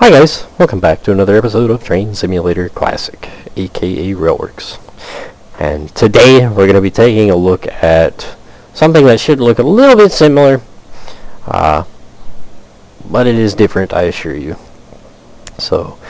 Hi guys, welcome back to another episode of Train Simulator Classic, aka Railworks. And today we're going to be taking a look at something that should look a little bit similar, but it is different, I assure you. So,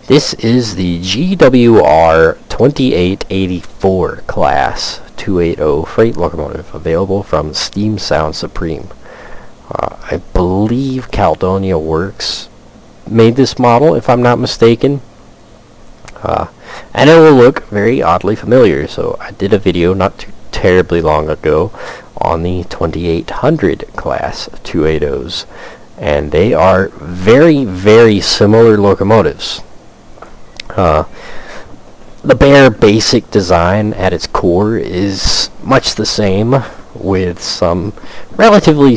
this is the GWR 2884 class 280 freight locomotive, available from Steam Sound Supreme. I believe Caledonia Works made this model, if I'm not mistaken, and it will look very oddly familiar. So I did a video not too terribly long ago on the 2800 class 280s, and they are very, very similar locomotives. The bare basic design at its core is much the same, with some relatively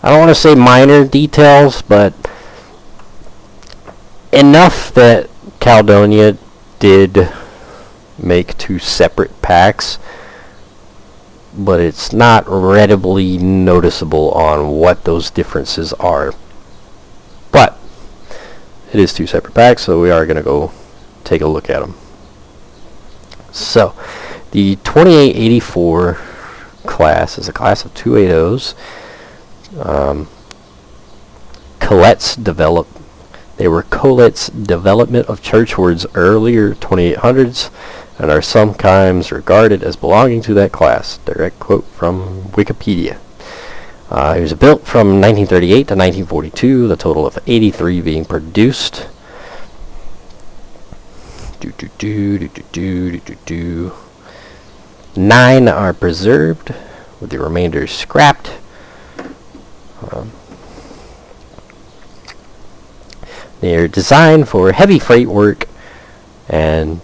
I don't want to say minor details, but enough that Caledonia did make two separate packs, but it's not readily noticeable on what those differences are. But it is two separate packs, so we are going to go take a look at them. So, the 2884 class is a class of 280s. They were Colette's development of Churchward's earlier 2800s and are sometimes regarded as belonging to that class. Direct quote from Wikipedia. It was built from 1938 to 1942, the total of 83 being produced. 9 are preserved, with the remainder scrapped. They're designed for heavy freight work and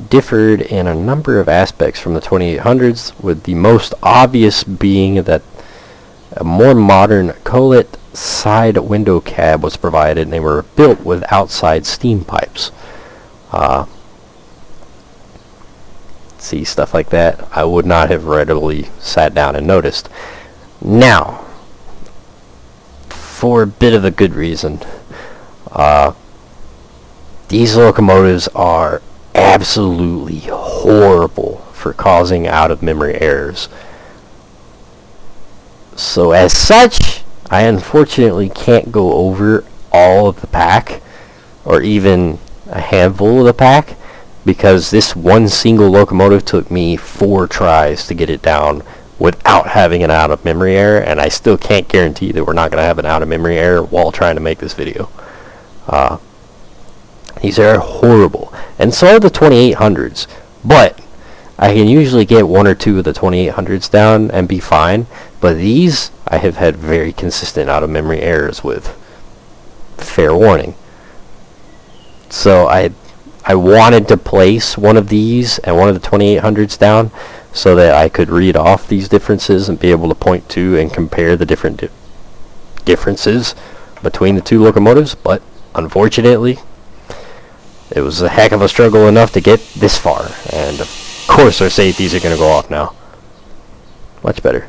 differed in a number of aspects from the 2800s, with the most obvious being that a more modern Colette side window cab was provided, and they were built with outside steam pipes. See, stuff like that I would not have readily sat down and noticed. Now, for a bit of a good reason, these locomotives are absolutely horrible for causing out-of-memory errors. So as such, I unfortunately can't go over all of the pack, or even a handful of the pack, because this one single locomotive took me 4 tries to get it down without having an out-of-memory error, and I still can't guarantee that we're not going to have an out-of-memory error while trying to make this video. These are horrible, and so are the 2800s, but I can usually get 1 or 2 of the 2800s down and be fine, but these I have had very consistent out-of-memory errors with. Fair warning. So I wanted to place one of these and one of the 2800s down so that I could read off these differences and be able to point to and compare the different differences between the two locomotives, but unfortunately it was a heck of a struggle enough to get this far, and of course our safeties are going to go off now. Much better.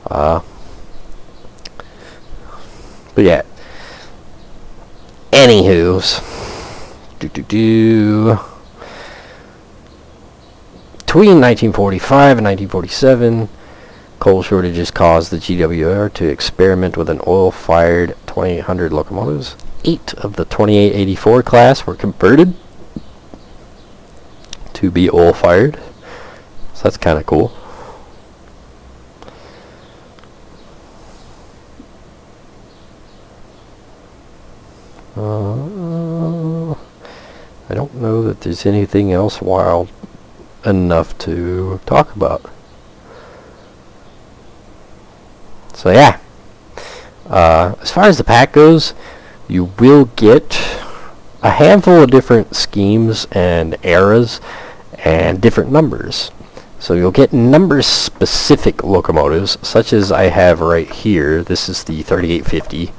But yeah, anywho's, between 1945 and 1947, coal shortages caused the GWR to experiment with an oil-fired 2800 locomotives. 8 of the 2884 class were converted to be oil-fired, so that's kind of cool. I don't know that there's anything else wild enough to talk about. So yeah, as far as the pack goes, you will get a handful of different schemes and eras and different numbers. So you'll get number-specific locomotives, such as I have right here. This is the 3850.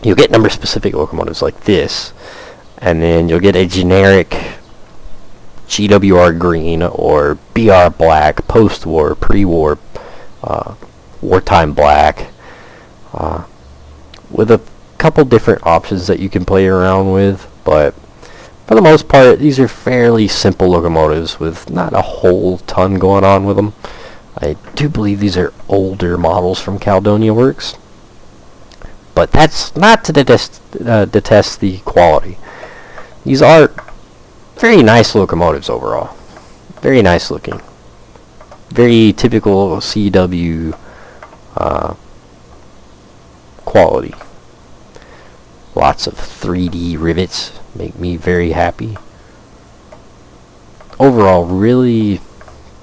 You'll get number-specific locomotives like this, and then you'll get a generic GWR green or BR black, post-war, pre-war, wartime black, with a couple different options that you can play around with, but for the most part, these are fairly simple locomotives with not a whole ton going on with them. I do believe these are older models from Caledonia Works, but that's not to detest the quality. These are very nice locomotives overall. Very nice looking. Very typical CW quality. Lots of 3D rivets make me very happy. Overall, really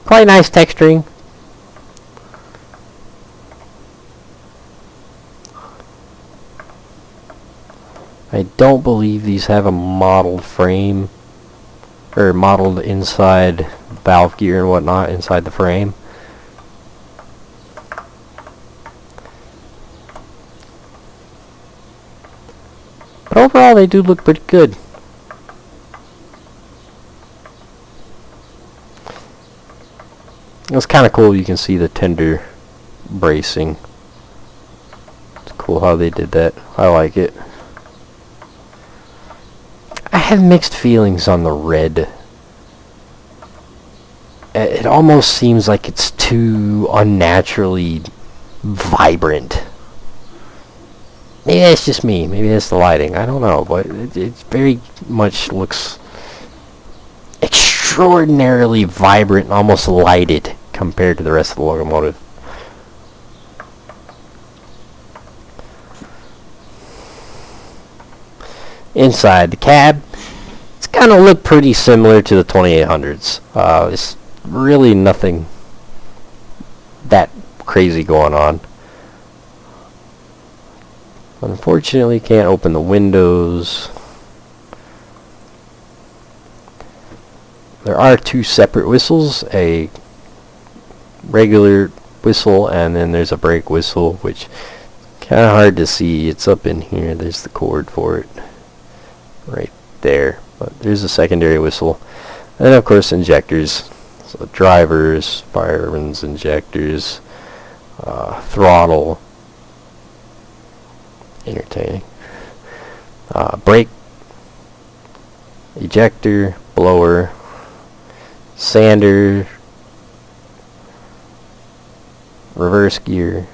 quite nice texturing. I don't believe these have a modeled frame, or modeled inside valve gear and whatnot inside the frame. But overall, they do look pretty good. It's kind of cool. You can see the tender bracing. It's cool how they did that. I like it. I have mixed feelings on the red. It almost seems like it's too unnaturally vibrant. Maybe that's just me. Maybe that's the lighting. I don't know, but it very much looks extraordinarily vibrant and almost lighted compared to the rest of the locomotive. Inside the cab, it's gonna look pretty similar to the 2800s. It's really nothing that crazy going on. Unfortunately, can't open the windows. There are two separate whistles, a regular whistle and then there's a brake whistle, which kind of hard to see. It's up in here. There's the cord for it right there, but there's a secondary whistle, and then of course injectors. So drivers, fireman's injectors, throttle, entertaining, brake, ejector, blower, sander, reverse gear,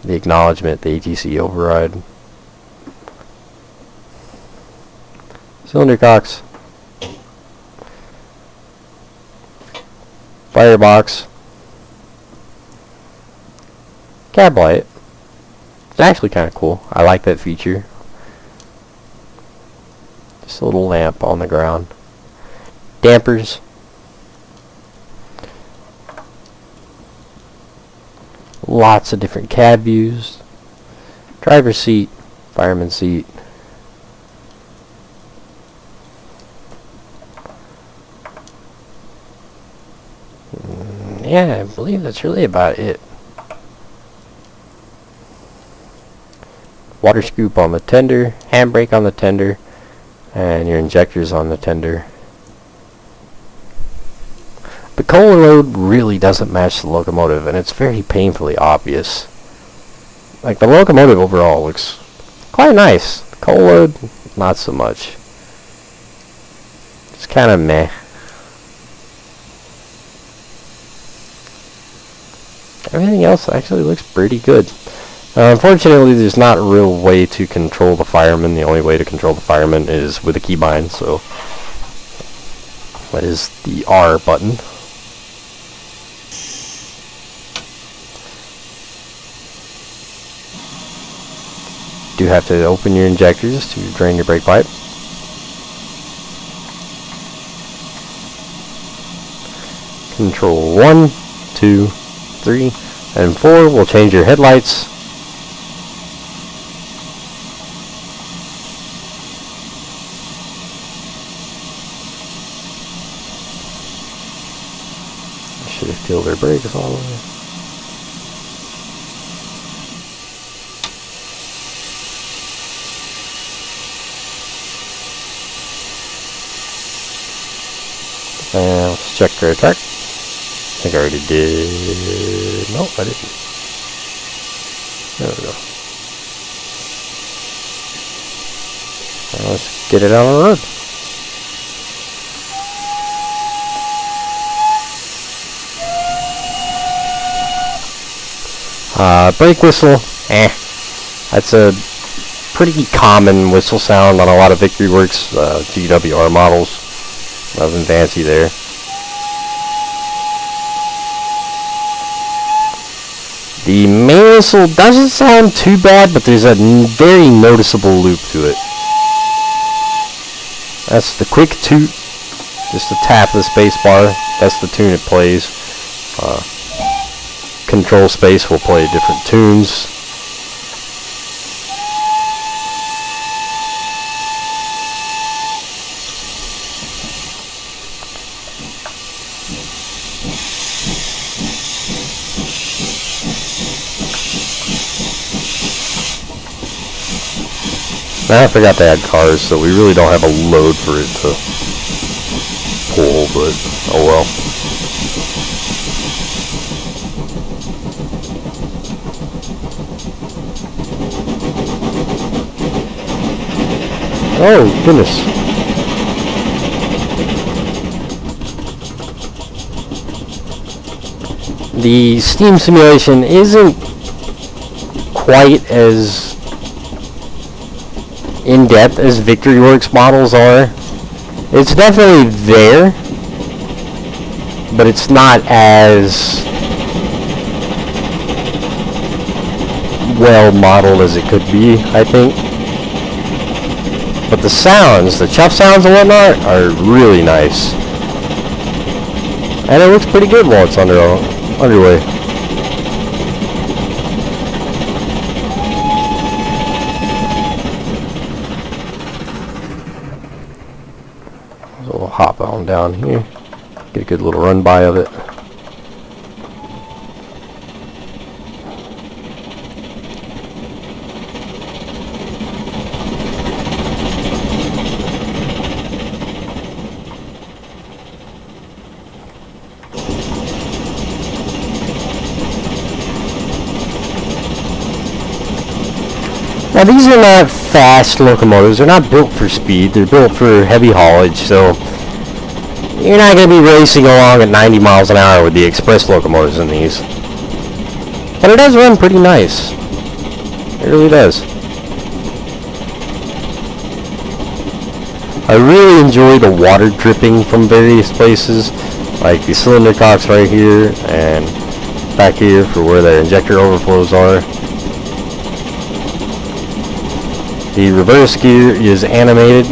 the acknowledgement, the ATC override, cylinder cocks, firebox, cab light. It's actually kind of cool. I like that feature. Just a little lamp on the ground. Dampers. Lots of different cab views. Driver's seat, fireman's seat. Yeah, I believe that's really about it. Water scoop on the tender, handbrake on the tender, and your injectors on the tender. The coal load really doesn't match the locomotive, and it's very painfully obvious. Like, the locomotive overall looks quite nice. The coal load, not so much. It's kind of meh. Everything else actually looks pretty good. Unfortunately, there's not a real way to control the fireman. The only way to control the fireman is with a keybind, so that is the R button. You do have to open your injectors to drain your brake pipe. Control 1, 2, 3, and 4 will change your headlights. Should have killed their brakes all the way. And let's check our track. think I already did. No, I didn't. There we go. Now let's get it out on the road. Brake whistle, that's a pretty common whistle sound on a lot of Victory Works GWR models. Nothing fancy there. The main whistle doesn't sound too bad, but there's a very noticeable loop to it. That's the quick toot, just to tap the space bar. That's the tune it plays. Control space will play different tunes. Now I forgot to add cars, so we really don't have a load for it to pull, but oh well. Oh, goodness. The Steam simulation isn't quite as in-depth as Victory Works models are. It's definitely there, but it's not as well modeled as it could be, I think. But the sounds, the chuff sounds and whatnot, are really nice. And it looks pretty good while it's underway. So we'll hop on down here, get a good little run by of it. Now these are not fast locomotives, they're not built for speed, they're built for heavy haulage, so you're not going to be racing along at 90 miles an hour with the express locomotives in these. But it does run pretty nice. It really does. I really enjoy the water dripping from various places, like the cylinder cocks right here, and back here for where the injector overflows are. The reverse gear is animated.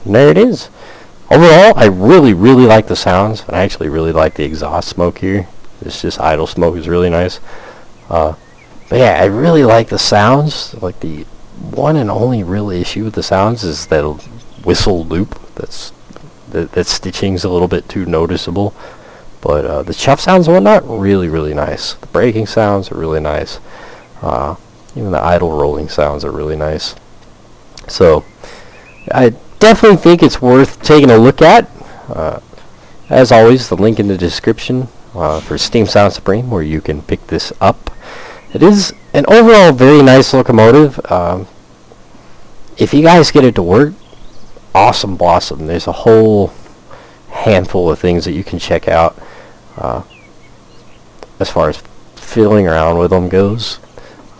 And there it is. Overall, I really like the sounds, and I actually really like the exhaust smoke here. It's just idle smoke is really nice. But yeah, I really like the sounds. Like, the one and only real issue with the sounds is that whistle loop. That stitching's a little bit too noticeable. But the chuff sounds and whatnot, really nice. The braking sounds are really nice. Even the idle rolling sounds are really nice. So I definitely think it's worth taking a look at. As always, the link in the description for Steam Sound Supreme, where you can pick this up. It is an overall very nice locomotive. If you guys get it to work, awesome blossom. There's a whole handful of things that you can check out as far as fiddling around with them goes.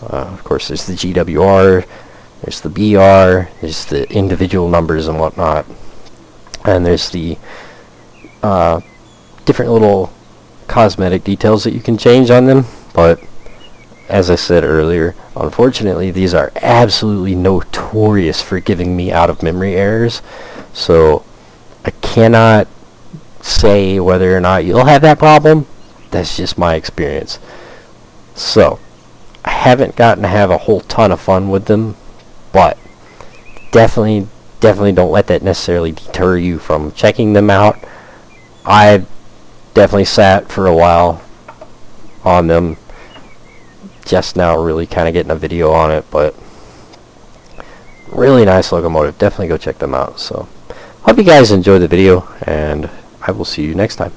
Of course, there's the GWR, there's the BR, there's the individual numbers and whatnot, and there's the different little cosmetic details that you can change on them. But as I said earlier, unfortunately, these are absolutely notorious for giving me out of memory errors, so I cannot say whether or not you'll have that problem. That's just my experience. So I haven't gotten to have a whole ton of fun with them, but definitely don't let that necessarily deter you from checking them out. I definitely sat for a while on them, just now really kind of getting a video on it, but really nice locomotive. Definitely go check them out. So hope you guys enjoyed the video, and I will see you next time.